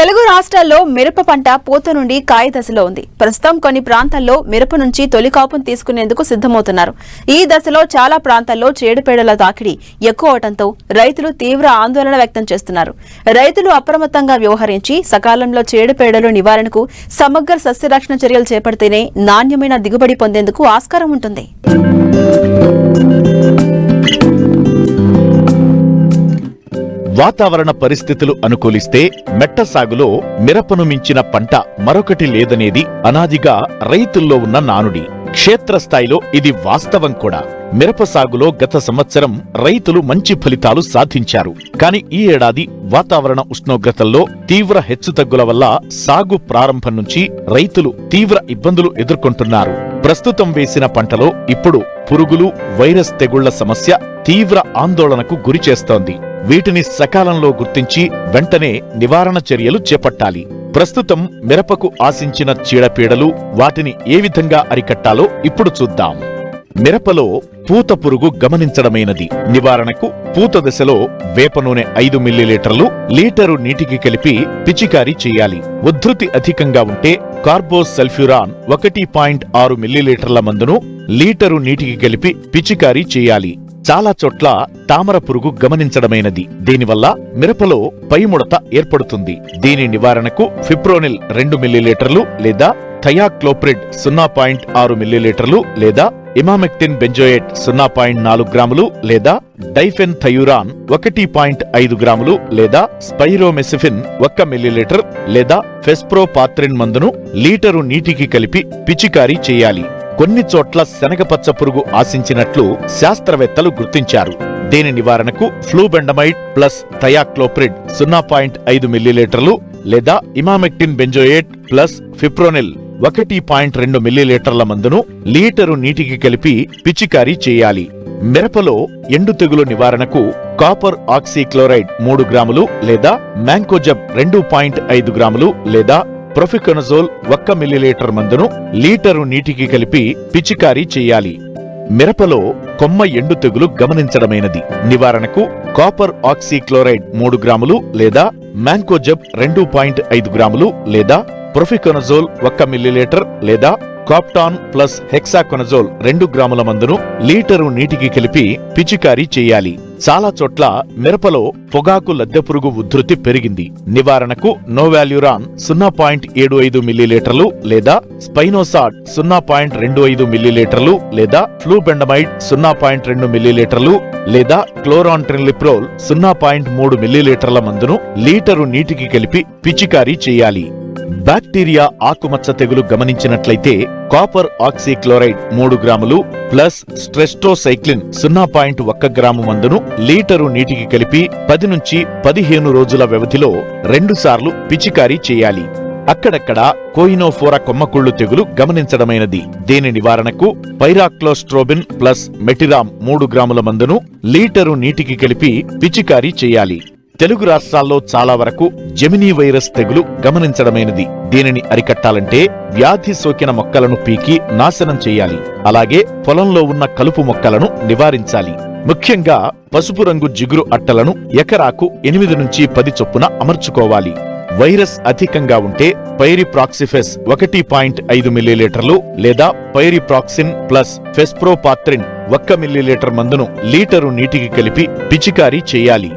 తెలుగు రాష్ట్రాల్లో మిరప పంట పూత నుండి కాయ దశలో ఉంది. ప్రస్తుతం కొన్ని ప్రాంతాల్లో మిరప నుంచి తొలి కాపును తీసుకునేందుకు సిద్ధమవుతున్నారు. ఈ దశలో చాలా ప్రాంతాల్లో చీడపీడల తాకిడి ఎక్కువ అవడంతో రైతులు తీవ్ర ఆందోళన వ్యక్తం చేస్తున్నారు. రైతులు అప్రమత్తంగా వ్యవహరించి సకాలంలో చీడపీడల నివారణకు సమగ్ర సస్యరక్షణ చర్యలు చేపడితేనే నాణ్యమైన దిగుబడి పొందేందుకు ఆస్కారం ఉంటుంది. వాతావరణ పరిస్థితులు అనుకూలిస్తే మెట్ట సాగులో మిరపను మించిన పంట మరొకటి లేదనేది అనాదిగా రైతుల్లో ఉన్న నానుడి. క్షేత్రస్థాయిలో ఇది వాస్తవం కూడా. మిరప సాగులో గత సంవత్సరం రైతులు మంచి ఫలితాలు సాధించారు. కాని ఈ ఏడాది వాతావరణ ఉష్ణోగ్రతల్లో తీవ్ర హెచ్చుతగ్గుల వల్ల సాగు ప్రారంభం నుంచి రైతులు తీవ్ర ఇబ్బందులు ఎదుర్కొంటున్నారు. ప్రస్తుతం వేసిన పంటలో ఇప్పుడు పురుగులు, వైరస్ తెగుళ్ల సమస్య తీవ్ర ఆందోళనకు గురిచేస్తోంది. వీటిని సకాలంలో గుర్తించి వెంటనే నివారణ చర్యలు చేపట్టాలి. ప్రస్తుతం మిరపకు ఆశించిన చీడపీడలు, వాటిని ఏ విధంగా అరికట్టాలో ఇప్పుడు చూద్దాం. మిరపలో పూత పురుగు గమనించడమైనది. నివారణకు పూత దశలో వేప నూనె 5 మిల్లీలీటర్లు లీటరు నీటికి కలిపి పిచికారీ చేయాలి. ఉధృతి అధికంగా ఉంటే కార్బోసల్ఫ్యూరాన్ 1.6 మిల్లీలీటర్ల మందును లీటరు నీటికి కలిపి పిచికారీ చేయాలి. చాలా చోట్ల తామర పురుగు గమనించడమైనది. దీనివల్ల మిరపలో పైముడత ఏర్పడుతుంది. దీని నివారణకు ఫిప్రోనిల్ 2 మిల్లీలీటర్లు లేదా థయాక్లోప్రిడ్ 0.6 మిల్లీలీటర్లు లేదా ఇమామెక్టిన్ బెంజోయేట్ 0.4 గ్రాములు లేదా డైఫెన్ థయూరాన్ 1.5 గ్రాములు లేదా స్పైరోమెసిఫిన్ 1 మిల్లీలీటర్ లేదా ఫెస్ప్రోపాత్రిన్ మందును లీటరు నీటికి కలిపి పిచికారీ చేయాలి. కొన్ని చోట్ల శనగపచ్చ పురుగు ఆశించినట్లు శాస్త్రవేత్తలు గుర్తించారు. దీని నివారణకు ఫ్లూబెండమైడ్ ప్లస్ థయాక్లోప్రిడ్ 0.5 మిల్లీలీటర్లు లేదా ఇమామెక్టిన్ బెంజోయేట్ ప్లస్ ఫిప్రోనిల్ 1.2 మిల్లీలీటర్ల మందును లీటరు నీటికి కలిపి పిచికారీ చేయాలి. మిరపలో ఎండు తెగులు నివారణకు కాపర్ ఆక్సీక్లోరైడ్ 3 గ్రాములు లేదా మ్యాంకోజబ్ 2.5 గ్రాములు లేదా ప్రొఫికొనజోల్ 1 మిల్లీలీటర్ మందును లీటరు నీటికి కలిపి పిచికారీ చేయాలి. మిరపలో కొమ్మ ఎండు తెగులు గమనించడమైనది. నివారణకు కాపర్ ఆక్సీక్లోరైడ్ 3 గ్రాములు లేదా మ్యాంకోజబ్ 2.5 గ్రాములు లేదా ప్రొఫికొనజోల్ 1 మిల్లీలీటర్ లేదా కాప్టాన్ ప్లస్ హెక్సాకొనజోల్ 2 గ్రాముల మందును లీటరు నీటికి కలిపి పిచికారీ చేయాలి. చాలా చోట్ల మిరపలో పొగాకు లద్దెపురుగు ఉధృతి పెరిగింది. నివారణకు నోవాల్యూరాన్ 0.75 మిల్లీలీటర్లు లేదా స్పైనోసాడ్ 0.25 మిల్లీలీటర్లు లేదా ఫ్లూబెండమైడ్ 0.2 మిల్లీలీటర్లు లేదా క్లోరాంట్రిన్లిప్రోల్ 0.3 మిల్లీలీటర్ల మందును లీటరు నీటికి కలిపి పిచికారీ చేయాలి. బ్యాక్టీరియా ఆకుమచ్చ తెగులు గమనించినట్లయితే కాపర్ ఆక్సీక్లోరైడ్ 3 గ్రాములు ప్లస్ స్ట్రెస్టోసైక్లిన్ 0.1 గ్రాము మందును లీటరు నీటికి కలిపి 10 నుంచి 15 రోజుల వ్యవధిలో 2 సార్లు పిచికారీ చేయాలి. అక్కడక్కడ కోయినోఫోరా కొమ్మకుళ్ళు తెగులు గమనించడమైనది. దీని నివారణకు పైరాక్లోస్ట్రోబిన్ ప్లస్ మెటిరామ్ 3 గ్రాముల మందును లీటరు నీటికి కలిపి పిచికారీ చేయాలి. తెలుగు రాష్ట్రాల్లో చాలా వరకు జెమినీ వైరస్ తెగులు గమనించడమైనది. దీనిని అరికట్టాలంటే వ్యాధి సోకిన మొక్కలను పీకి నాశనం చేయాలి. అలాగే పొలంలో ఉన్న కలుపు మొక్కలను నివారించాలి. ముఖ్యంగా పసుపు రంగు జిగురు అట్టలను ఎకరాకు 8 నుంచి 10 చొప్పున అమర్చుకోవాలి. వైరస్ అధికంగా ఉంటే పైరిప్రాక్సిఫెస్ 1.5 మిల్లీలీటర్లు లేదా పైరిప్రాక్సిన్ ప్లస్ ఫెస్ప్రోపాత్రిన్ 1 మిల్లీలీటర్ మందును లీటరు నీటికి కలిపి పిచికారీ చేయాలి.